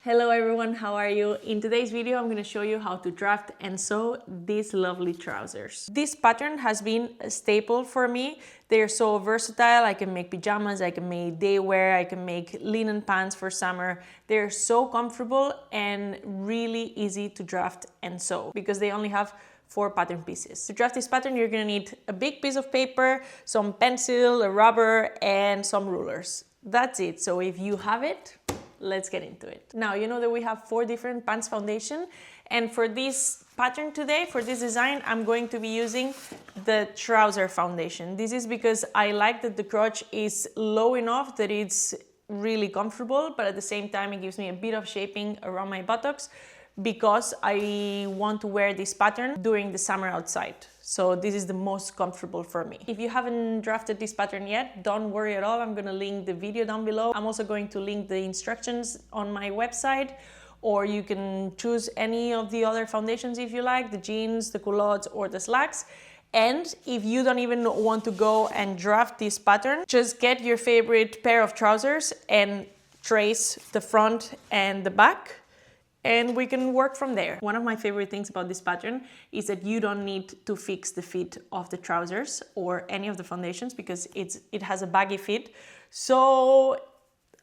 Hello everyone, how are you? In today's video, I'm going to show you how to draft and sew these lovely trousers. This pattern has been a staple for me. They're so versatile. I can make pajamas, I can make day wear, I can make linen pants for summer. They're so comfortable and really easy to draft and sew because they only have 4 pattern pieces. To draft this pattern, you're going to need a big piece of paper, some pencil, a rubber, and some rulers. That's it. So if you have it, let's get into it. Now, you know that we have 4 different pants foundation, and for this pattern today, for this design, I'm going to be using the trouser foundation. This is because I like that the crotch is low enough that it's really comfortable, but at the same time, it gives me a bit of shaping around my buttocks because I want to wear this pattern during the summer outside. So this is the most comfortable for me. If you haven't drafted this pattern yet, don't worry at all. I'm gonna link the video down below. I'm also going to link the instructions on my website, or you can choose any of the other foundations if you like, the jeans, the culottes, or the slacks. And if you don't even want to go and draft this pattern, just get your favorite pair of trousers and trace the front and the back, and we can work from there. One of my favorite things about this pattern is that you don't need to fix the fit of the trousers or any of the foundations because it has a baggy fit. So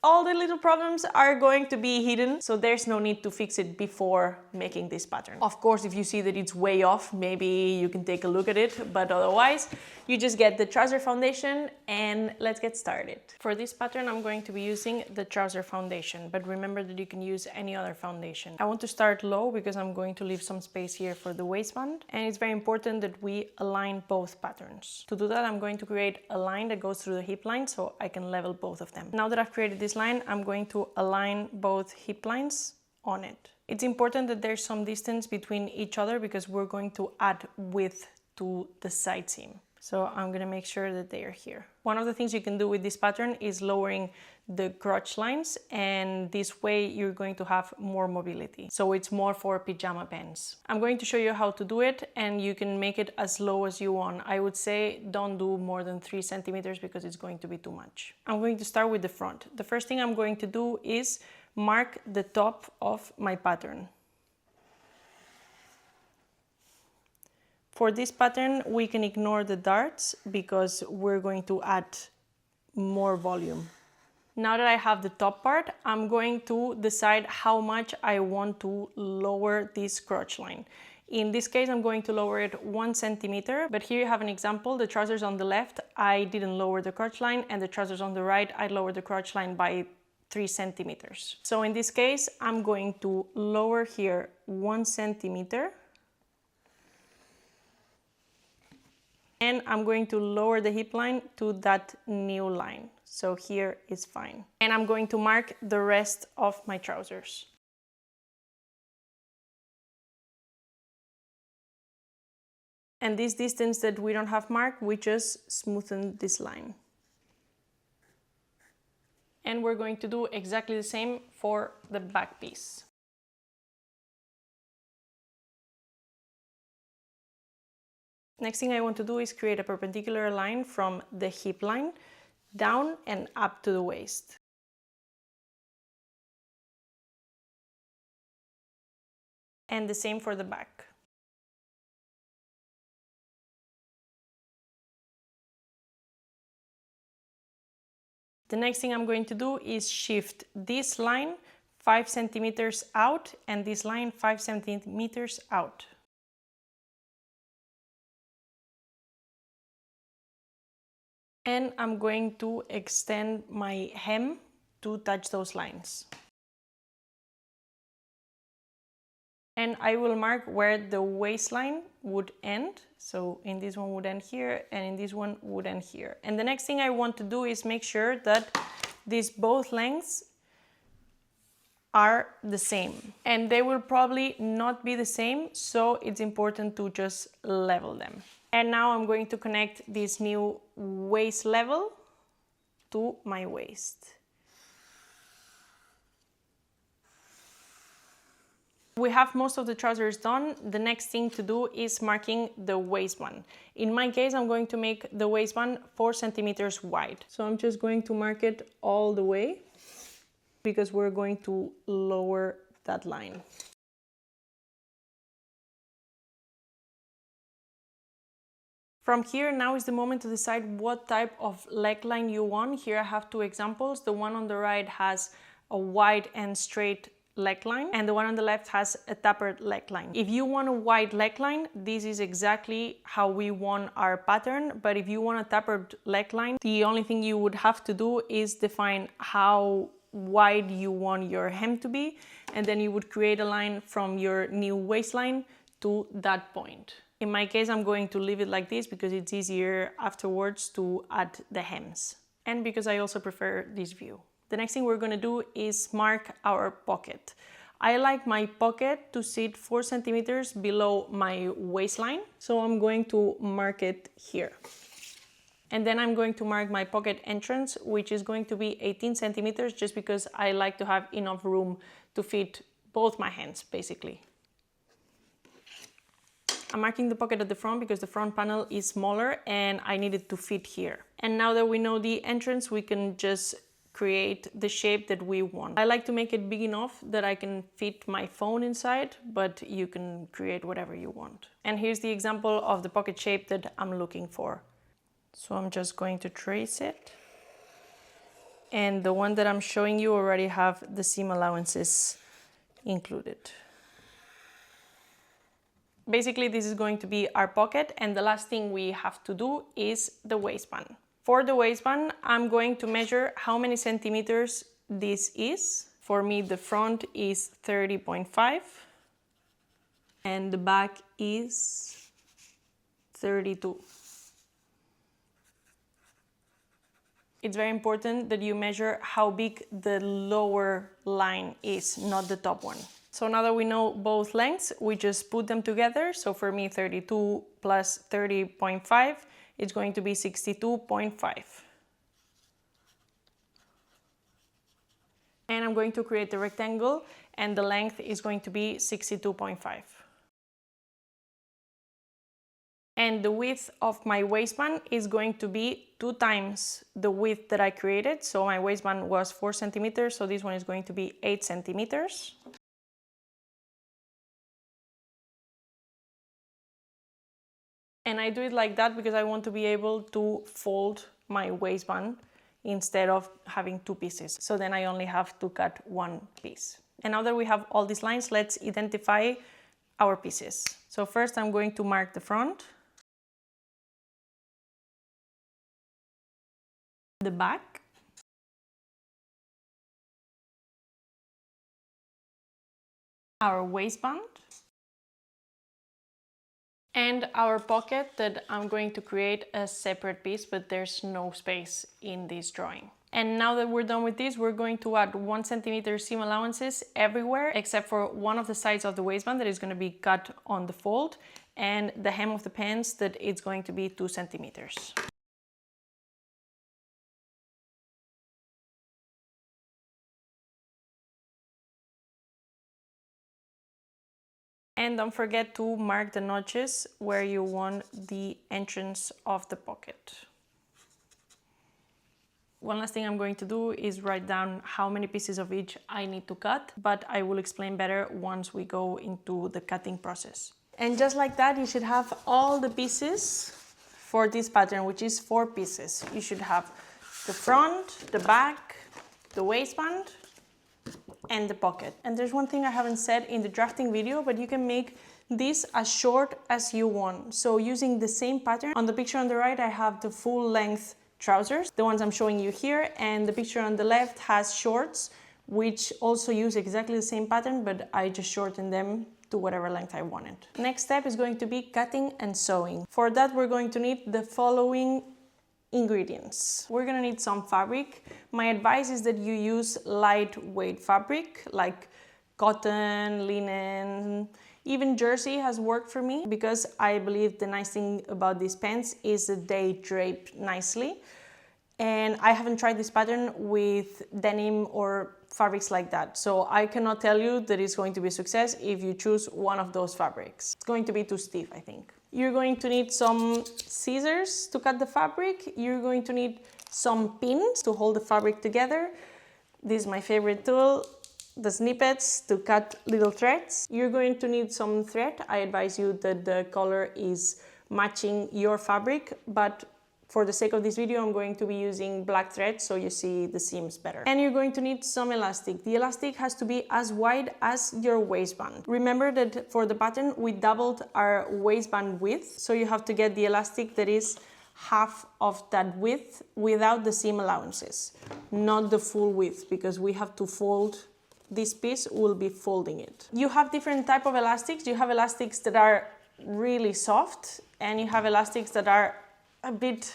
all the little problems are going to be hidden, so there's no need to fix it before making this pattern. Of course, if you see that it's way off, maybe you can take a look at it, but otherwise, you just get the trouser foundation and let's get started. For this pattern, I'm going to be using the trouser foundation, but remember that you can use any other foundation. I want to start low because I'm going to leave some space here for the waistband, and it's very important that we align both patterns. To do that, I'm going to create a line that goes through the hip line so I can level both of them. Now that I've created this line, I'm going to align both hip lines on it. It's important that there's some distance between each other because we're going to add width to the side seam. So I'm going to make sure that they are here. One of the things you can do with this pattern is lowering the crotch lines, and this way you're going to have more mobility. So it's more for pajama pants. I'm going to show you how to do it, and you can make it as low as you want. I would say don't do more than 3 centimeters because it's going to be too much. I'm going to start with the front. The first thing I'm going to do is mark the top of my pattern. For this pattern, we can ignore the darts because we're going to add more volume. Now that I have the top part, I'm going to decide how much I want to lower this crotch line. In this case, I'm going to lower it 1 centimeter, but here you have an example. The trousers on the left, I didn't lower the crotch line, and the trousers on the right, I lowered the crotch line by 3 centimeters. So in this case, I'm going to lower here 1 centimeter. And I'm going to lower the hip line to that new line. So here is fine. And I'm going to mark the rest of my trousers. And this distance that we don't have marked, we just smoothen this line. And we're going to do exactly the same for the back piece. Next thing I want to do is create a perpendicular line from the hip line down and up to the waist. And the same for the back. The next thing I'm going to do is shift this line 5 centimeters out and this line 5 centimeters out. And I'm going to extend my hem to touch those lines. And I will mark where the waistline would end. So in this one would end here, and in this one would end here. And the next thing I want to do is make sure that these both lengths are the same. And they will probably not be the same, so it's important to just level them. And now I'm going to connect this new waist level to my waist. We have most of the trousers done. The next thing to do is marking the waistband. In my case, I'm going to make the waistband 4 centimeters wide. So I'm just going to mark it all the way. because we're going to lower that line. From here, now is the moment to decide what type of leg line you want. Here I have two examples. The one on the right has a wide and straight leg line, and the one on the left has a tapered leg line. If you want a wide leg line, this is exactly how we want our pattern. But if you want a tapered leg line, the only thing you would have to do is define how wide you want your hem to be, and then you would create a line from your new waistline to that point. In my case, I'm going to leave it like this because it's easier afterwards to add the hems, and because I also prefer this view. The next thing we're going to do is mark our pocket. I like my pocket to sit 4 centimeters below my waistline, so I'm going to mark it here. And then I'm going to mark my pocket entrance, which is going to be 18 centimeters, just because I like to have enough room to fit both my hands, basically. I'm marking the pocket at the front because the front panel is smaller and I need it to fit here. And now that we know the entrance, we can just create the shape that we want. I like to make it big enough that I can fit my phone inside, but you can create whatever you want. And here's the example of the pocket shape that I'm looking for. So I'm just going to trace it. And the one that I'm showing you already have the seam allowances included. Basically, this is going to be our pocket, and the last thing we have to do is the waistband. For the waistband, I'm going to measure how many centimeters this is. For me, the front is 30.5 and the back is 32. It's very important that you measure how big the lower line is, not the top one. So now that we know both lengths, we just put them together. So for me, 32 plus 30.5, it's going to be 62.5. And I'm going to create the rectangle, and the length is going to be 62.5. And the width of my waistband is going to be 2 times the width that I created. So my waistband was 4 centimeters, so this one is going to be 8 centimeters. And I do it like that because I want to be able to fold my waistband instead of having 2 pieces. So then I only have to cut 1 piece. And now that we have all these lines, let's identify our pieces. So first I'm going to mark the front, the back, our waistband, and our pocket that I'm going to create a separate piece, but there's no space in this drawing. And now that we're done with this, we're going to add 1 centimeter seam allowances everywhere except for one of the sides of the waistband that is going to be cut on the fold, and the hem of the pants that it's going to be 2 centimeters. And don't forget to mark the notches where you want the entrance of the pocket. One last thing I'm going to do is write down how many pieces of each I need to cut, but I will explain better once we go into the cutting process. And just like that, you should have all the pieces for this pattern, which is 4 pieces. You should have the front, the back, the waistband, and the pocket. And there's one thing I haven't said in the drafting video, but you can make this as short as you want. So using the same pattern, on the picture on the right I have the full length trousers, the ones I'm showing you here, and the picture on the left has shorts, which also use exactly the same pattern, but I just shortened them to whatever length I wanted. Next step is going to be cutting and sewing. For that we're going to need the following ingredients. We're gonna need some fabric. My advice is that you use lightweight fabric like cotton, linen, even jersey has worked for me, because I believe the nice thing about these pants is that they drape nicely. And I haven't tried this pattern with denim or fabrics like that, so I cannot tell you that it's going to be a success if you choose one of those fabrics. It's going to be too stiff, I think. You're going to need some scissors to cut the fabric. You're going to need some pins to hold the fabric together. This is my favorite tool, the snippets to cut little threads. You're going to need some thread. I advise you that the color is matching your fabric, but for the sake of this video, I'm going to be using black thread so you see the seams better. And you're going to need some elastic. The elastic has to be as wide as your waistband. Remember that for the pattern, we doubled our waistband width, so you have to get the elastic that is half of that width without the seam allowances, not the full width, because we have to fold this piece, we'll be folding it. You have different type of elastics. You have elastics that are really soft, and you have elastics that are a bit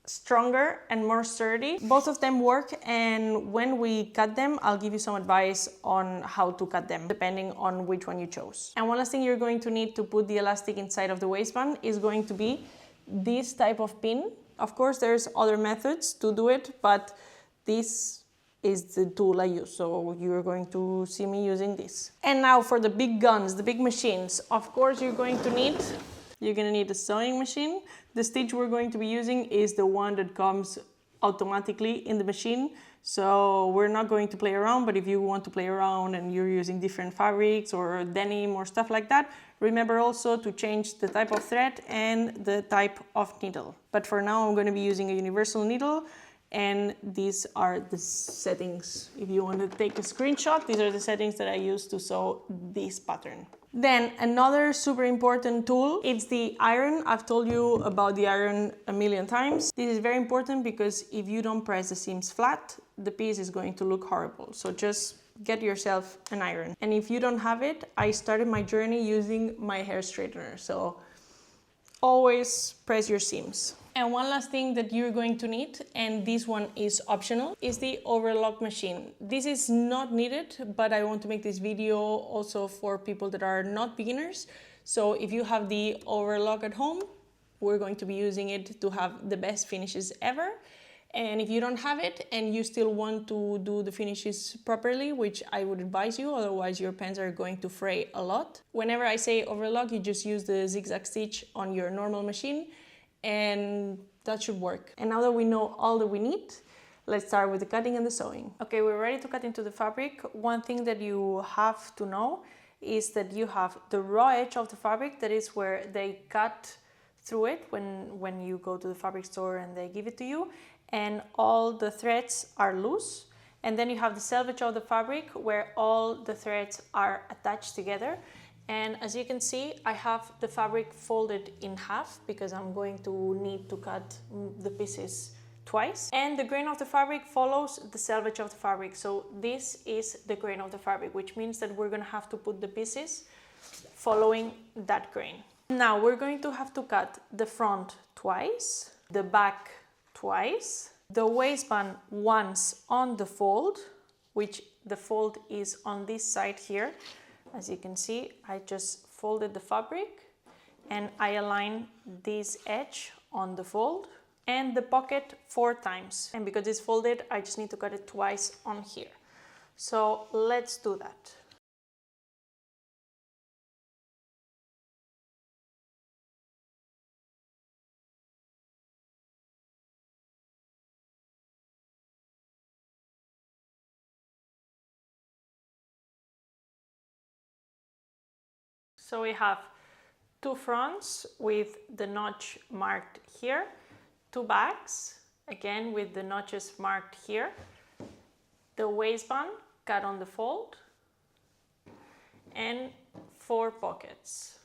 stronger and more sturdy. Both of them work, and when we cut them, I'll give you some advice on how to cut them depending on which one you chose. And one last thing you're going to need to put the elastic inside of the waistband is going to be this type of pin. Of course, there's other methods to do it, but this is the tool I use, so you're going to see me using this. And now for the big guns, the big machines. Of course, you're going to need a sewing machine. The stitch we're going to be using is the one that comes automatically in the machine, so we're not going to play around, but if you want to play around and you're using different fabrics or denim or stuff like that, remember also to change the type of thread and the type of needle. But for now, I'm going to be using a universal needle, and these are the settings. If you want to take a screenshot, these are the settings that I use to sew this pattern. Then another super important tool, it's the iron. I've told you about the iron a million times. This is very important because if you don't press the seams flat, the piece is going to look horrible. So just get yourself an iron. And if you don't have it, I started my journey using my hair straightener. So always press your seams. And one last thing that you're going to need, and this one is optional, is the overlock machine. This is not needed, but I want to make this video also for people that are not beginners. So if you have the overlock at home, we're going to be using it to have the best finishes ever. And if you don't have it and you still want to do the finishes properly, which I would advise you, otherwise your pants are going to fray a lot. Whenever I say overlock, you just use the zigzag stitch on your normal machine, and that should work. And now that we know all that we need, let's start with the cutting and the sewing. Okay, we're ready to cut into the fabric. One thing that you have to know is that you have the raw edge of the fabric, that is where they cut through it when you go to the fabric store and they give it to you, and all the threads are loose. And then you have the selvage of the fabric where all the threads are attached together. And as you can see, I have the fabric folded in half because I'm going to need to cut the pieces twice. And the grain of the fabric follows the selvage of the fabric. So this is the grain of the fabric, which means that we're going to have to put the pieces following that grain. Now we're going to have to cut the front twice, the back twice, the waistband once on the fold, which the fold is on this side here. As you can see, I just folded the fabric and I align this edge on the fold, and the pocket 4 times. And because it's folded, I just need to cut it twice on here. So let's do that. So we have 2 fronts with the notch marked here, 2 backs, again with the notches marked here, the waistband cut on the fold, and 4 pockets.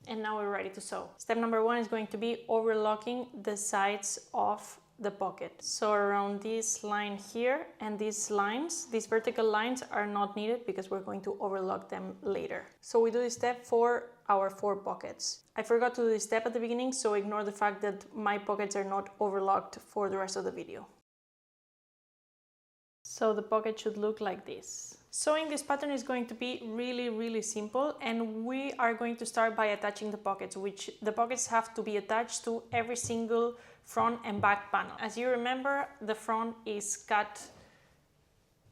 And now we're ready to sew. Step number 1 is going to be overlocking the sides of the pocket. So around this line here and these lines, these vertical lines are not needed because we're going to overlock them later. So we do this step for our 4 pockets. I forgot to do this step at the beginning, so ignore the fact that my pockets are not overlocked for the rest of the video. So the pocket should look like this. Sewing this pattern is going to be really simple, and we are going to start by attaching the pockets, which the pockets have to be attached to every single front and back panel. As you remember, the front is cut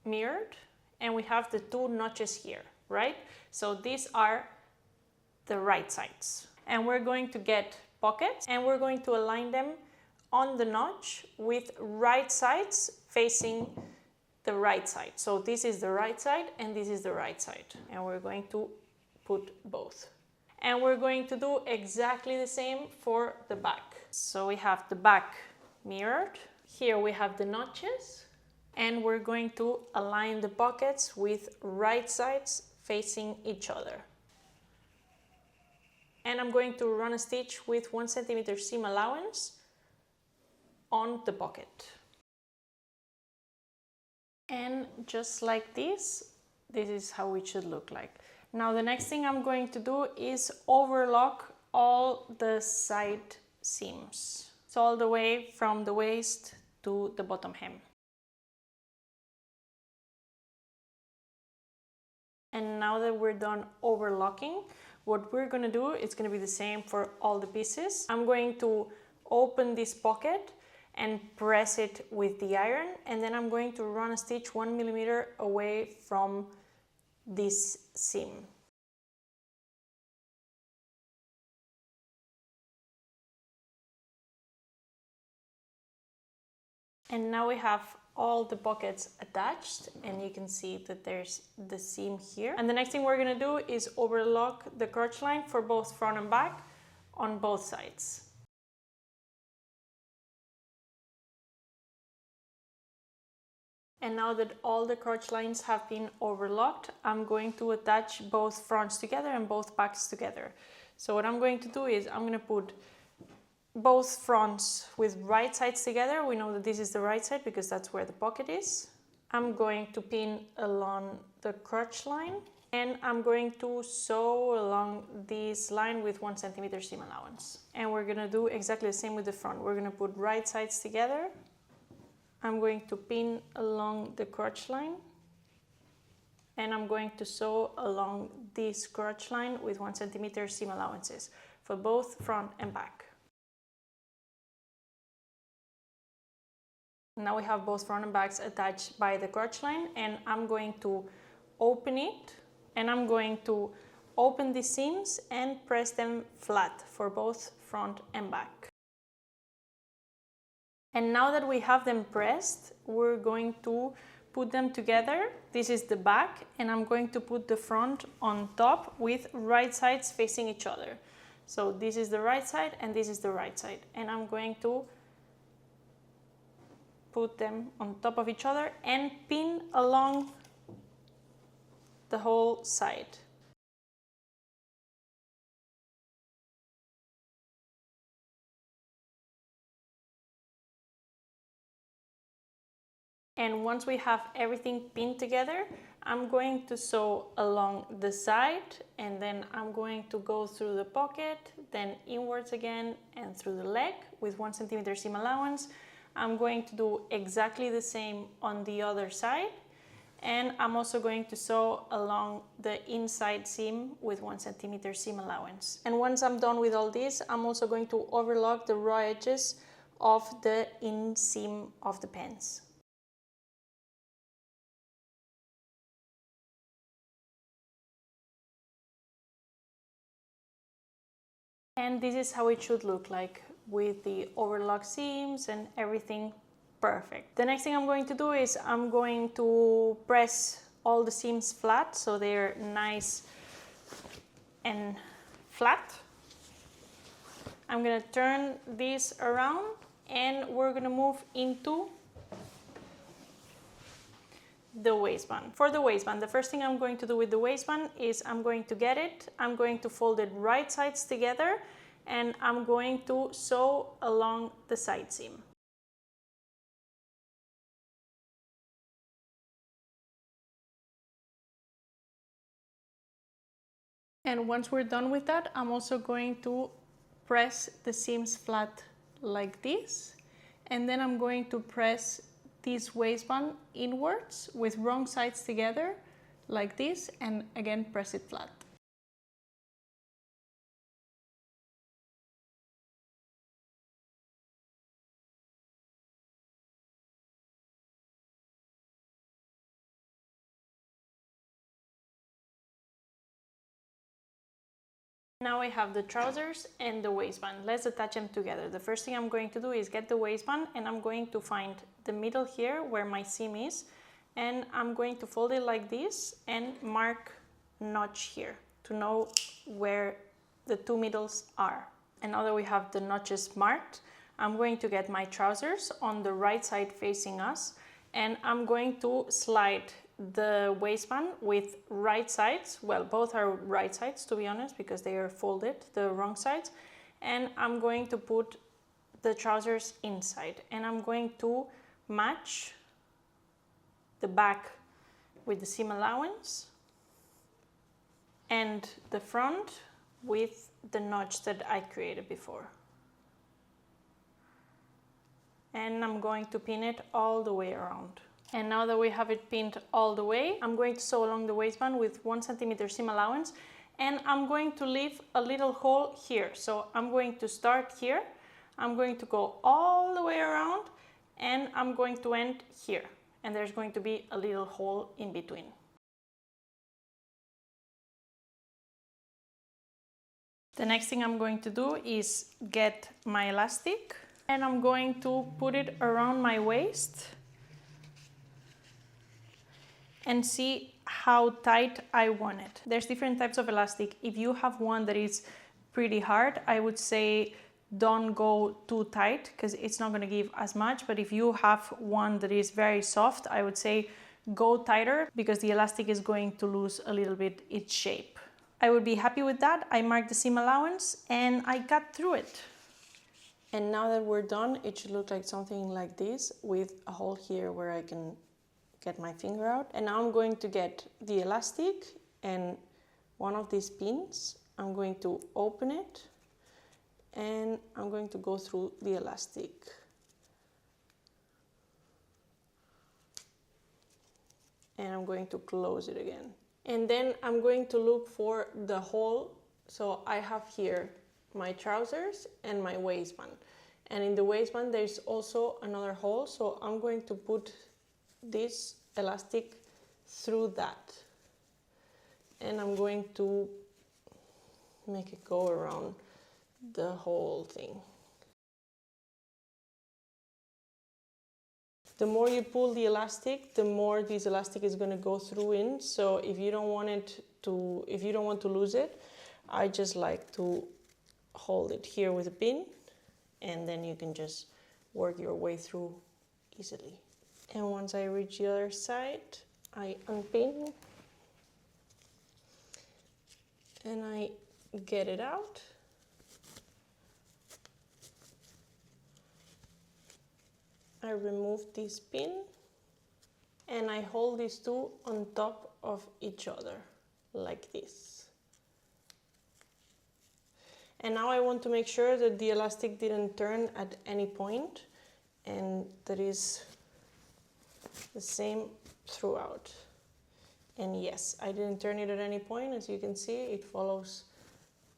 mirrored and we have the 2 notches here, right? So these are the right sides. And we're going to get pockets and we're going to align them on the notch with right sides facing the right side. So this is the right side and this is the right side. And we're going to put both. And we're going to do exactly the same for the back. So we have the back mirrored. Here we have the notches. And we're going to align the pockets with right sides facing each other. And I'm going to run a stitch with 1 centimeter seam allowance on the pocket. And just like this is how it should look like. Now the next thing I'm going to do is overlock all the side seams. So all the way from the waist to the bottom hem. And now that we're done overlocking, what we're going to do, it's going to be the same for all the pieces. I'm going to open this pocket and press it with the iron, and then I'm going to run a stitch 1 millimeter away from this seam. And now we have all the pockets attached, and you can see that there's the seam here. And the next thing we're going to do is overlock the crotch line for both front and back on both sides. And now that all the crotch lines have been overlocked, I'm going to attach both fronts together and both backs together. So what I'm going to do is I'm going to put both fronts with right sides together. We know that this is the right side because that's where the pocket is. I'm going to pin along the crotch line, and I'm going to sew along this line with 1 centimeter seam allowance. And we're going to do exactly the same with the front. We're going to put right sides together. I'm going to pin along the crotch line, and I'm going to sew along this crotch line with 1 centimeter seam allowances for both front and back. Now we have both front and backs attached by the crotch line, and I'm going to open it, and I'm going to open the seams and press them flat for both front and back. And now that we have them pressed, we're going to put them together. This is the back, and I'm going to put the front on top with right sides facing each other. So this is the right side and this is the right side, and I'm going to put them on top of each other and pin along the whole side. And once we have everything pinned together, I'm going to sew along the side, and then I'm going to go through the pocket, then inwards again and through the leg with 1 centimeter seam allowance. I'm going to do exactly the same on the other side, and I'm also going to sew along the inside seam with 1 centimeter seam allowance. And once I'm done with all this, I'm also going to overlock the raw edges of the inseam of the pants. And this is how it should look like, with the overlock seams and everything perfect. The next thing I'm going to do is I'm going to press all the seams flat so they're nice and flat. I'm going to turn this around, and we're going to move into the waistband. For the waistband, the first thing I'm going to do with the waistband is I'm going to get it, I'm going to fold it right sides together, and I'm going to sew along the side seam. And once we're done with that, I'm also going to press the seams flat like this, and then I'm going to press this waistband inwards with wrong sides together like this, and again press it flat. Now I have the trousers and the waistband. Let's attach them together. The first thing I'm going to do is get the waistband, and I'm going to find the middle here where my seam is, and I'm going to fold it like this and mark notch here to know where the two middles are. And now that we have the notches marked, I'm going to get my trousers on the right side facing us, and I'm going to slide the waistband with right sides. Well, both are right sides, to be honest, because they are folded, the wrong sides. And I'm going to put the trousers inside, and I'm going to match the back with the seam allowance and the front with the notch that I created before. And I'm going to pin it all the way around. And now that we have it pinned all the way, I'm going to sew along the waistband with 1 centimeter seam allowance, and I'm going to leave a little hole here. So I'm going to start here, I'm going to go all the way around, and I'm going to end here. And there's going to be a little hole in between. The next thing I'm going to do is get my elastic, and I'm going to put it around my waist and see how tight I want it. There's different types of elastic. If you have one that is pretty hard, I would say don't go too tight because it's not going to give as much. But if you have one that is very soft, I would say go tighter because the elastic is going to lose a little bit its shape. I would be happy with that. I marked the seam allowance and I cut through it. And now that we're done, it should look like something like this with a hole here where I can get my finger out. And now I'm going to get the elastic and one of these pins. I'm going to open it and I'm going to go through the elastic. And I'm going to close it again. And then I'm going to look for the hole. So I have here my trousers and my waistband. And in the waistband there's also another hole. So I'm going to put this elastic through that. And I'm going to make it go around the whole thing. The more you pull the elastic, the more this elastic is going to go through in. So if you don't want to lose it, I just like to hold it here with a pin, and then you can just work your way through easily. And once I reach the other side, I unpin and I get it out. I remove this pin and I hold these two on top of each other like this. And now I want to make sure that the elastic didn't turn at any point, and that is the same throughout. And yes, I didn't turn it at any point. As you can see, it follows,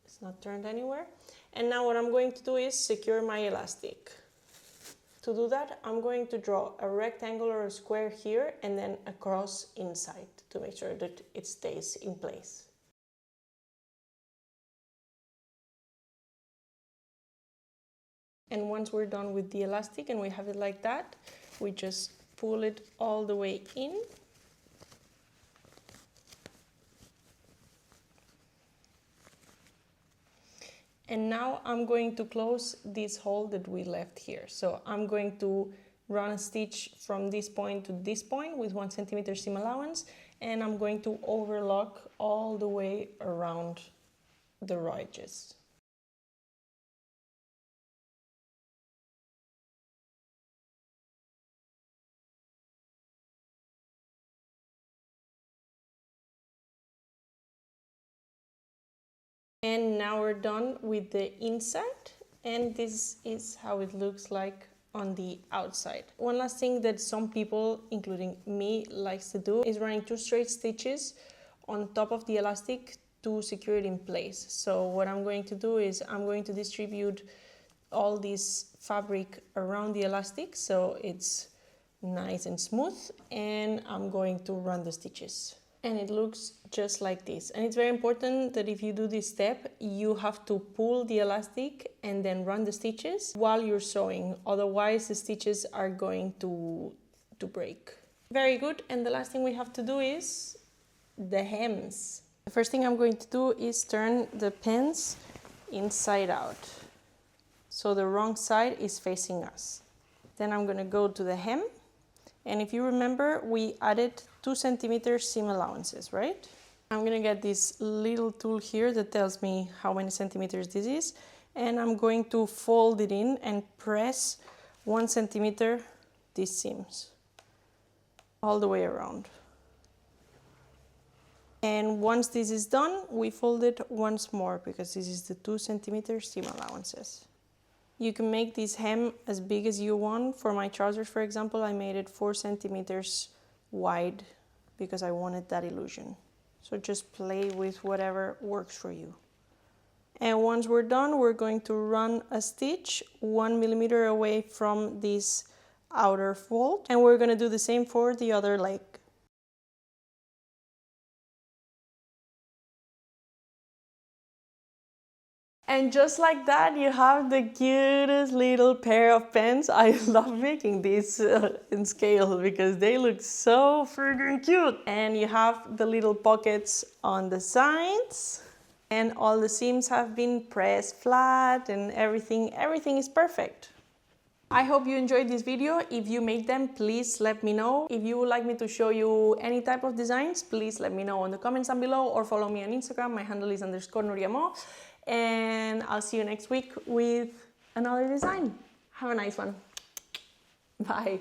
it's not turned anywhere. And now what I'm going to do is secure my elastic. To do that, I'm going to draw a rectangle or a square here and then a cross inside to make sure that it stays in place. And once we're done with the elastic and we have it like that, we just pull it all the way in. And now I'm going to close this hole that we left here. So I'm going to run a stitch from this point to this point with 1 centimeter seam allowance, and I'm going to overlock all the way around the raw edges. And now we're done with the inside, and this is how it looks like on the outside. One last thing that some people, including me, likes to do is running 2 straight stitches on top of the elastic to secure it in place. So what I'm going to do is I'm going to distribute all this fabric around the elastic so it's nice and smooth, and I'm going to run the stitches. And it looks just like this. And it's very important that if you do this step, you have to pull the elastic and then run the stitches while you're sewing. Otherwise, the stitches are going to break. Very good. And the last thing we have to do is the hems. The first thing I'm going to do is turn the pants inside out. So the wrong side is facing us. Then I'm going to go to the hem. And if you remember, we added 2 centimeters seam allowances, right? I'm going to get this little tool here that tells me how many centimeters this is. And I'm going to fold it in and press 1 centimeter these seams all the way around. And once this is done, we fold it once more because this is the 2 centimeter seam allowances. You can make this hem as big as you want. For my trousers, for example, I made it 4 centimeters wide because I wanted that illusion. So just play with whatever works for you. And once we're done, we're going to run a stitch 1 millimeter away from this outer fold. And we're going to do the same for the other leg. And just like that, you have the cutest little pair of pants. I love making these in scale because they look so freaking cute. And you have the little pockets on the sides. And all the seams have been pressed flat and everything is perfect. I hope you enjoyed this video. If you made them, please let me know. If you would like me to show you any type of designs, please let me know in the comments down below or follow me on Instagram. My handle is _Nuriamo. And I'll see you next week with another design. Have a nice one. Bye.